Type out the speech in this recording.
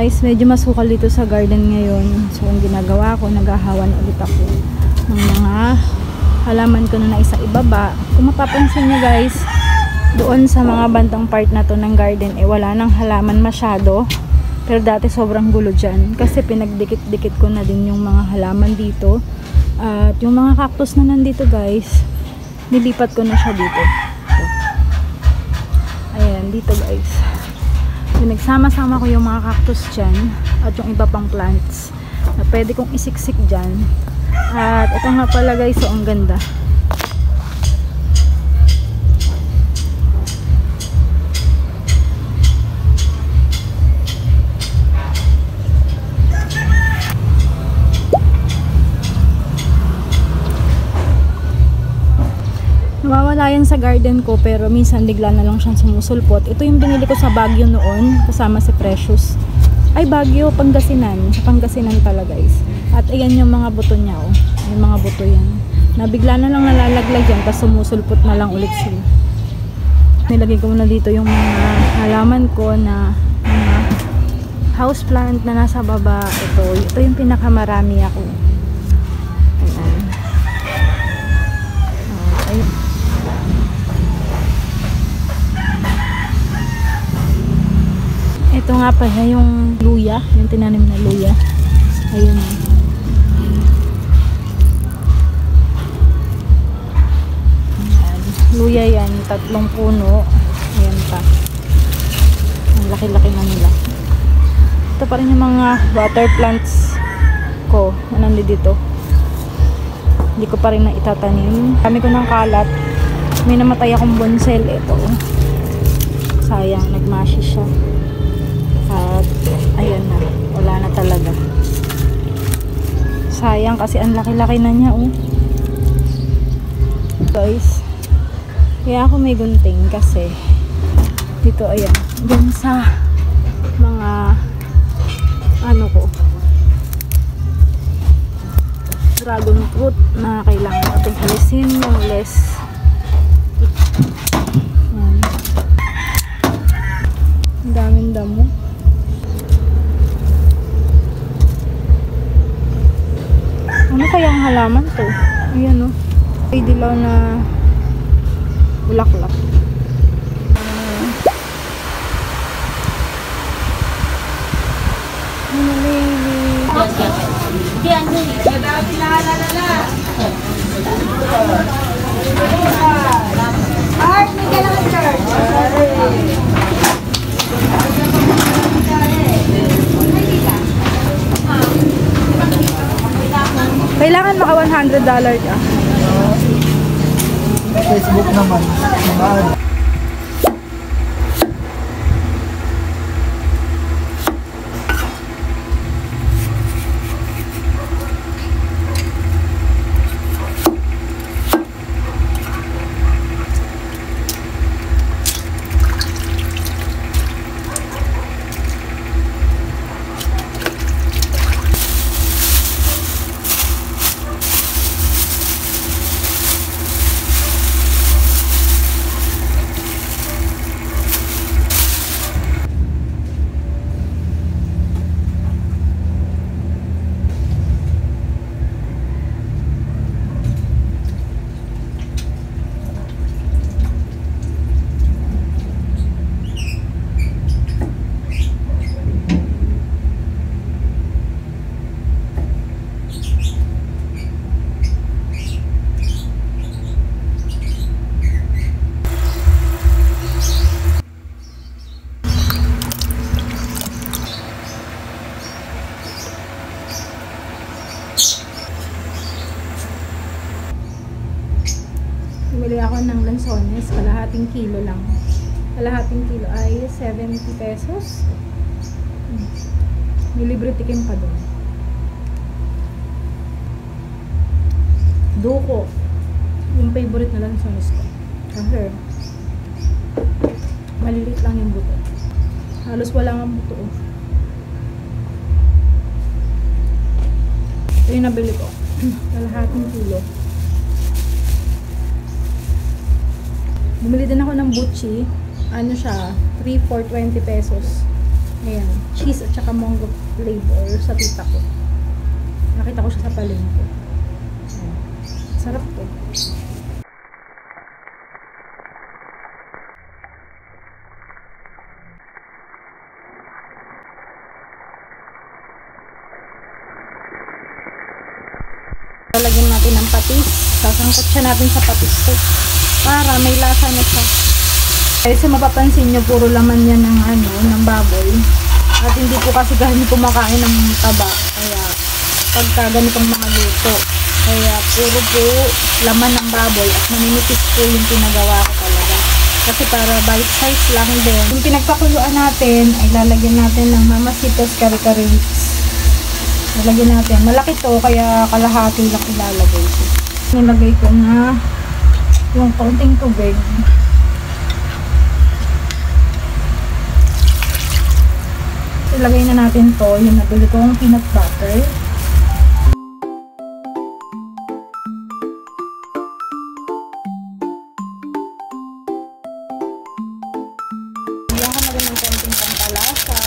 guys, medyo masukal dito sa garden ngayon. So ang ginagawa ko, naghahawan ulit ako ng mga halaman ko na isa ibaba. Kung mapapansin nyo guys, doon sa mga bandang part na to ng garden, wala nang halaman masyado. Pero dati sobrang gulo dyan. Kasi pinagdikit-dikit ko na din yung mga halaman dito. At yung mga cactus na nandito guys, nilipat ko na siya dito. So, ayan, dito guys. Pinagsama-sama ko yung mga cactus dyan at yung iba pang plants na pwede kong isiksik dyan. At ito nga pala guys, so ang ganda. Nawawala yan sa garden ko pero minsan bigla na lang siyang sumusulpot. Ito yung binili ko sa Baguio noon kasama si Precious. Ay, Baguio, Pangasinan. Sa Pangasinan pala guys. At ayan yung mga buto niya, oh. Yung mga buto yan. Na bigla na lang nalalaglag yan tapos sumusulpot na lang ulit sila. Nilagay ko muna dito yung mga halaman ko na mga houseplant na nasa baba. Ito yung pinakamarami ako. Ayan. Ayun. Ito nga pala yung luya, yung tinanim na luya. Ayun. Ayan. Luya yan, 3 puno. Ayan pa. Ang laki-laki na nila. Ito pa rin yung mga water plants ko na nandito. Hindi ko pa rin na itatanim. Kami ko ng kalat. May namatay akong bonsel. Ito. Sayang, nagmashi siya. At ayan na, wala na talaga. Sayang kasi ang laki-laki na niya, oh. Guys, kaya ako may gunting kasi dito, ayan, dun sa mga ano ko, dragon fruit na kailangan natin alisin yung less. Ayan. Ang daming damo. Ano kaya ang halaman to? Ayan, oh. Ay dilaw na bulaklak. Kailangan maka $100 ka. Facebook naman. Bumili ako ng lansones, kalahating kilo lang. Kalahating kilo ay 70 pesos. May libre tikim pa doon. Duko. Yung favorite na lansones ko. Kasi maliliit lang yung buto. Halos wala nga buto. Ito yung nabili ko. Kalahating kilo. Bumili din ako ng butchi. Ano siya? 3 for 20 pesos. Ayan, cheese at saka mango flavor sa tita ko. Nakita ko siya sa palengke. Ayan. Sarap to. Lalagyan natin ng patis. Sasangkot siya natin sa patis ko para may lasa na siya. Kasi mapapansin nyo, puro laman yan ng ng baboy. At hindi po kasi gano'n kumakain ng taba. Kaya pagka ganitong mga luto, kaya puro po laman ng baboy at maninipis po yung pinagawa ko talaga. Kasi para bite size lang din. Yung pinagpakuluan natin ay lalagyan natin ng Mamacitos Kare-Kare Mix. Lalagyan natin. Malaki to, kaya kalahati lang ilalagay ko. Nilagay ko na yung kaunting tubig. Ilagay na natin to, yung nabili kong peanut butter. Bigyan ko na rin ng konting pampalasa.